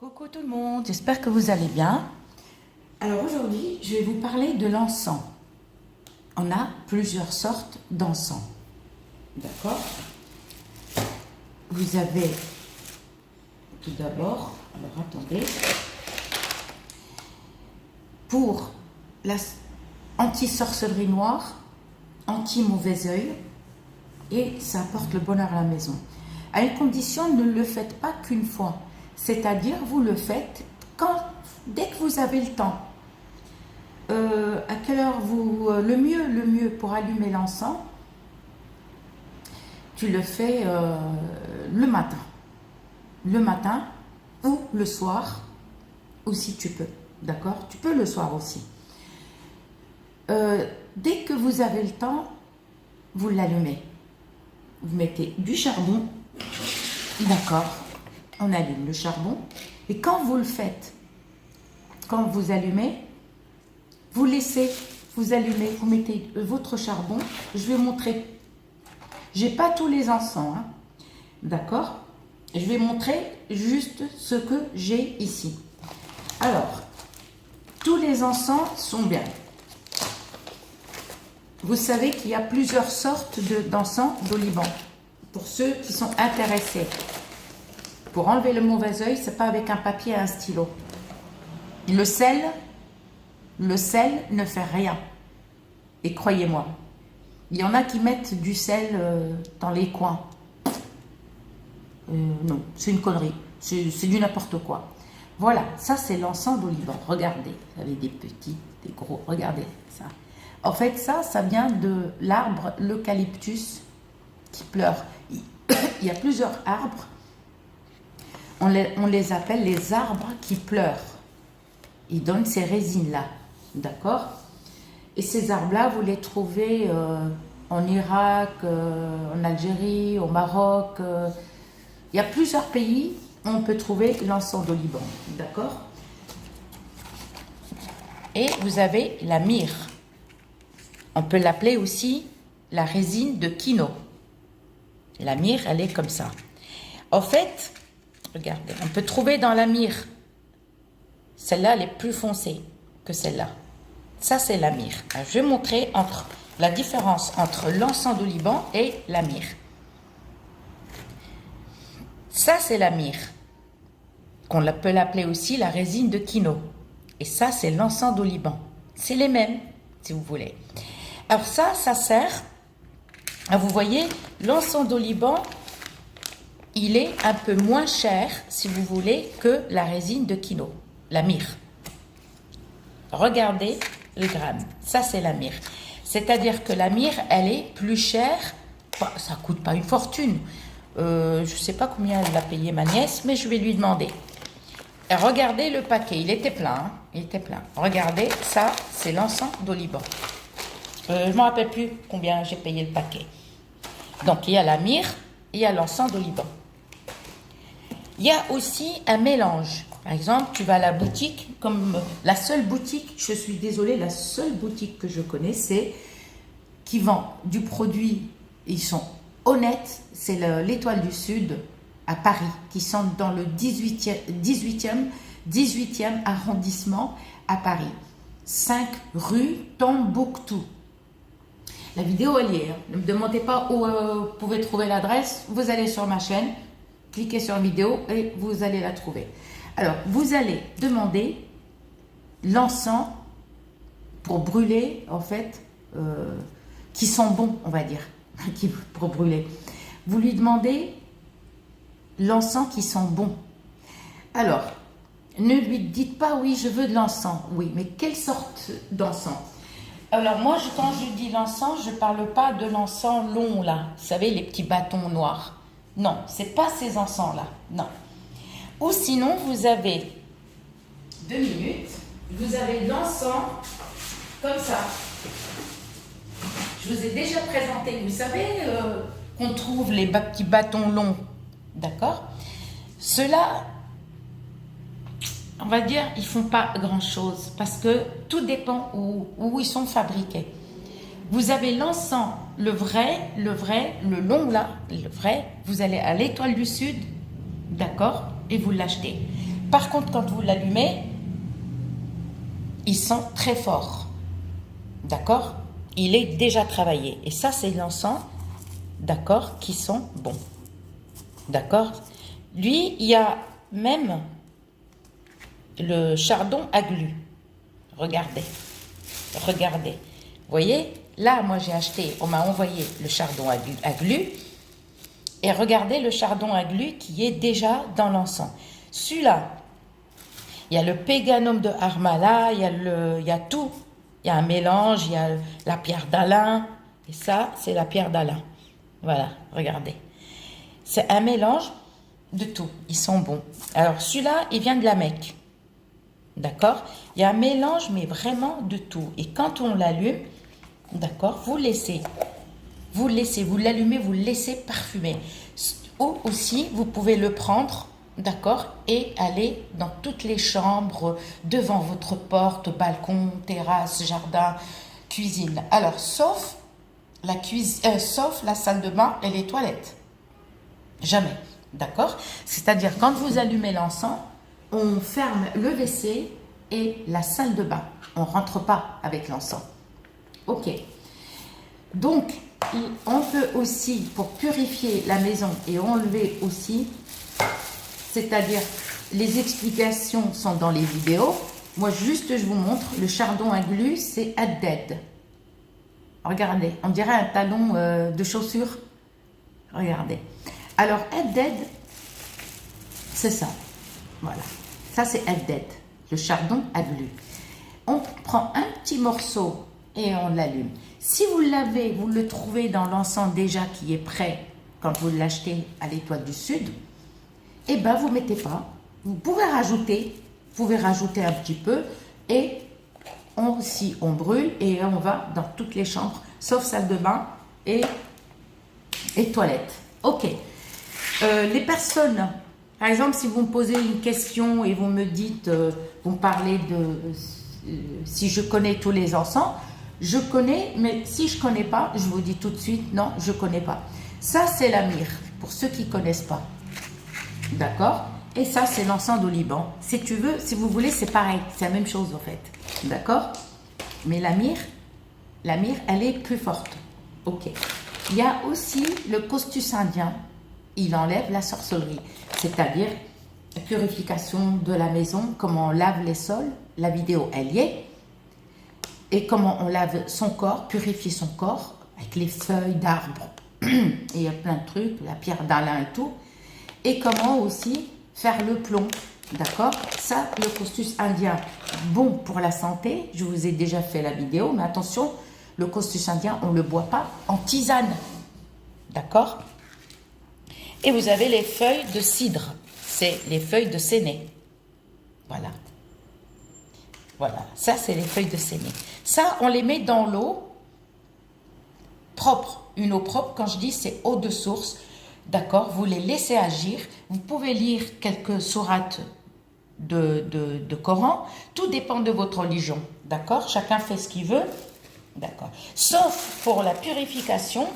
Coucou tout le monde, j'espère que vous allez bien. Alors aujourd'hui, je vais vous parler de l'encens. On a plusieurs sortes d'encens. D'accord? Vous avez tout d'abord, alors attendez, pour la anti-sorcellerie noire, anti-mauvais œil, et ça apporte le bonheur à la maison. À une condition, ne le faites pas qu'une fois. C'est-à-dire, vous le faites dès que vous avez le temps. À quelle heure le mieux pour allumer l'encens, tu le fais le matin. Le matin ou le soir, ou si tu peux. D'accord? Tu peux le soir aussi. Dès que vous avez le temps, vous l'allumez. Vous mettez du charbon. D'accord? On allume le charbon. Et quand vous le faites, quand vous allumez, vous laissez, vous allumez, vous mettez votre charbon. Je vais montrer. J'ai pas tous les encens, hein. D'accord? Je vais montrer juste ce que j'ai ici. Alors, tous les encens sont bien. Vous savez qu'il y a plusieurs sortes d'encens d'oliban. Pour ceux qui sont intéressés. Pour enlever le mauvais œil, c'est pas avec un papier et un stylo. Le sel ne fait rien. Et croyez-moi, il y en a qui mettent du sel dans les coins. Non, c'est une connerie. C'est du n'importe quoi. Voilà, ça c'est l'encens d'oliban. Regardez, vous avez des petits, des gros. Regardez ça. En fait, ça vient de l'arbre, l'eucalyptus, qui pleure. Il y a plusieurs arbres. On les appelle les arbres qui pleurent. Ils donnent ces résines-là. D'accord? Et ces arbres-là, vous les trouvez en Irak, en Algérie, au Maroc. Il y a plusieurs pays où on peut trouver l'encens d'oliban. D'accord? Et vous avez la myrrhe. On peut l'appeler aussi la résine de Kino. La myrrhe, elle est comme ça. En fait, regardez, on peut trouver dans la myrrhe, celle-là, elle est plus foncée que celle-là. Ça, c'est la myrrhe. Alors, je vais montrer la différence entre l'encens d'oliban et la myrrhe. Ça, c'est la myrrhe, qu'on peut l'appeler aussi la résine de Kino. Et ça, c'est l'encens d'oliban. C'est les mêmes, si vous voulez. Alors ça sert, vous voyez, l'encens d'oliban, il est un peu moins cher, si vous voulez, que la résine de Kino, la myrrhe. Regardez le gramme. Ça, c'est la myrrhe. C'est-à-dire que la myrrhe, elle est plus chère. Ça ne coûte pas une fortune. Je ne sais pas combien elle l'a payé ma nièce, mais je vais lui demander. Et regardez le paquet. Il était plein. Hein, il était plein. Regardez, ça, c'est l'encens d'oliban. Je ne me rappelle plus combien j'ai payé le paquet. Donc, il y a la myrrhe et il y a l'encens d'oliban. Il y a aussi un mélange. Par exemple, tu vas à la boutique, comme la seule boutique, je suis désolée, la seule boutique que je connais, c'est qui vend du produit, ils sont honnêtes, c'est l'Étoile du Sud à Paris, qui sont dans le 18e arrondissement à Paris. 5 rue Tombouctou. La vidéo, elle y est. Ne me demandez pas où vous pouvez trouver l'adresse. Vous allez sur ma chaîne, cliquez sur vidéo et vous allez la trouver. Alors, vous allez demander l'encens pour brûler, en fait, qui sont bons, on va dire, pour brûler. Vous lui demandez l'encens qui sont bons. Alors, ne lui dites pas, oui, je veux de l'encens. Oui, mais quelle sorte d'encens? Alors, moi, quand je dis l'encens, je ne parle pas de l'encens long, là. Vous savez, les petits bâtons noirs. Non, ce n'est pas ces encens-là. Non. Ou sinon, vous avez 2 minutes, vous avez l'encens comme ça. Je vous ai déjà présenté, vous savez, qu'on trouve les petits bâtons longs. D'accord? Ceux-là, on va dire, ils ne font pas grand-chose parce que tout dépend où ils sont fabriqués. Vous avez l'encens, le long là, le vrai, vous allez à l'Étoile du Sud, d'accord, et vous l'achetez. Par contre, quand vous l'allumez, il sent très fort. D'accord? Il est déjà travaillé. Et ça, c'est l'encens, d'accord, qui sent bon. D'accord? Lui, il y a même le chardon à glu. Regardez. Regardez. Vous voyez? Là, moi, j'ai acheté, on m'a envoyé le chardon à glu. Et regardez le chardon à glu qui est déjà dans l'encens. Celui-là, il y a le péganum de Harmala, il y a tout. Il y a un mélange, il y a la pierre d'Alain. Et ça, c'est la pierre d'Alain. Voilà, regardez. C'est un mélange de tout. Ils sont bons. Alors, celui-là, il vient de la Mecque. D'accord? Il y a un mélange, mais vraiment de tout. Et quand on l'allume, d'accord, vous l'allumez, vous le laissez parfumer. Ou aussi, vous pouvez le prendre, d'accord, et aller dans toutes les chambres, devant votre porte, balcon, terrasse, jardin, cuisine. Alors, sauf la salle de bain et les toilettes. Jamais, d'accord? C'est-à-dire, quand vous allumez l'encens, on ferme le WC et la salle de bain. On ne rentre pas avec l'encens. Ok. Donc, on peut aussi, pour purifier la maison et enlever aussi, c'est-à-dire, les explications sont dans les vidéos. Moi, juste, je vous montre, le chardon à glu, c'est Haddad. Regardez, on dirait un talon de chaussure. Regardez. Alors, Haddad, c'est ça. Voilà. Ça, c'est Haddad, le chardon à glu. On prend un petit morceau et on l'allume. Si vous l'avez, vous le trouvez dans l'encens déjà qui est prêt, quand vous l'achetez à l'Étoile du Sud, eh bien, vous ne mettez pas. Vous pouvez rajouter un petit peu et on brûle et on va dans toutes les chambres, sauf salle de bain et toilette. Ok. Les personnes, par exemple, si vous me posez une question et vous me dites, vous me parlez de si je connais tous les encens, je connais, mais si je ne connais pas, je vous dis tout de suite, non, je ne connais pas. Ça, c'est la myrrhe, pour ceux qui ne connaissent pas. D'accord? Et ça, c'est l'encens du Liban. Si tu veux, si vous voulez, c'est pareil. C'est la même chose, en fait. D'accord? Mais la myrrhe, elle est plus forte. Ok. Il y a aussi le costus indien. Il enlève la sorcellerie. C'est-à-dire, la purification de la maison, comment on lave les sols. La vidéo, elle y est. Et comment on lave son corps, purifier son corps, avec les feuilles d'arbres. Et il y a plein de trucs, la pierre d'Alain et tout. Et comment aussi faire le plomb, d'accord? Ça, le costus indien, bon pour la santé. Je vous ai déjà fait la vidéo, mais attention, le costus indien, on ne le boit pas en tisane, d'accord? Et vous avez les feuilles de cidre, c'est les feuilles de séné. Voilà. Voilà, ça, c'est les feuilles de séné. Ça, on les met dans l'eau propre. Une eau propre, quand je dis, c'est eau de source. D'accord, vous les laissez agir. Vous pouvez lire quelques sourates de Coran. Tout dépend de votre religion. D'accord, chacun fait ce qu'il veut. D'accord. Sauf pour la purification,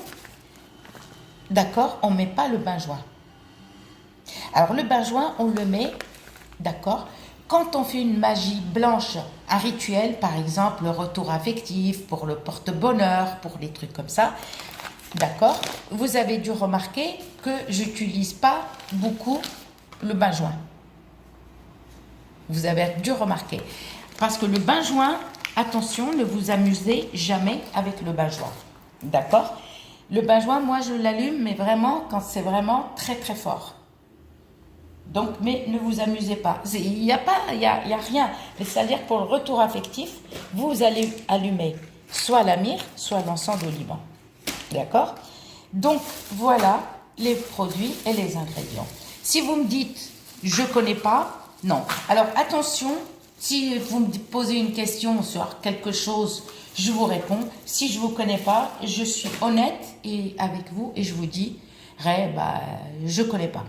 d'accord, on ne met pas le benjoin. Alors, le benjoin, on le met, d'accord, quand on fait une magie blanche, un rituel, par exemple, le retour affectif, pour le porte-bonheur, pour les trucs comme ça. D'accord? Vous avez dû remarquer que j'utilise pas beaucoup le benjoin. Vous avez dû remarquer. Parce que le benjoin, attention, ne vous amusez jamais avec le benjoin. D'accord? Le benjoin, moi, je l'allume, mais vraiment, quand c'est vraiment très, très fort. Donc, mais ne vous amusez pas. Il n'y a rien. Mais c'est-à-dire, pour le retour affectif, vous allez allumer soit la myrrhe, soit l'encens de Liban. D'accord? Donc, voilà les produits et les ingrédients. Si vous me dites, je ne connais pas, non. Alors, attention, si vous me posez une question sur quelque chose, je vous réponds. Si je ne vous connais pas, je suis honnête avec vous et je vous dis, je ne connais pas.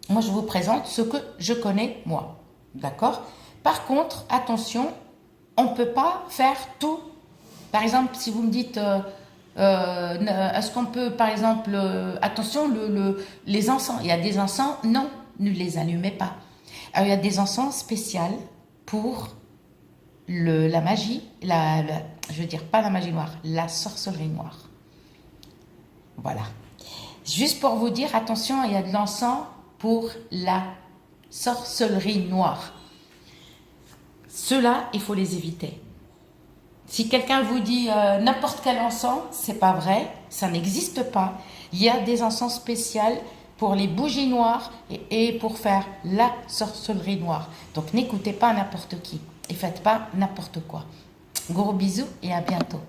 Moi, je vous présente ce que je connais, moi. D'accord? Par contre, attention, on ne peut pas faire tout. Par exemple, si vous me dites... est-ce qu'on peut, par exemple, attention, les encens, il y a des encens, non, ne les allumez pas. Alors, il y a des encens spéciaux pour la magie, je veux dire pas la magie noire, la sorcellerie noire. Voilà. Juste pour vous dire, attention, il y a de l'encens pour la sorcellerie noire. Ceux-là, il faut les éviter. Si quelqu'un vous dit n'importe quel encens, c'est pas vrai, ça n'existe pas. Il y a des encens spéciaux pour les bougies noires et pour faire la sorcellerie noire. Donc n'écoutez pas n'importe qui et faites pas n'importe quoi. Gros bisous et à bientôt.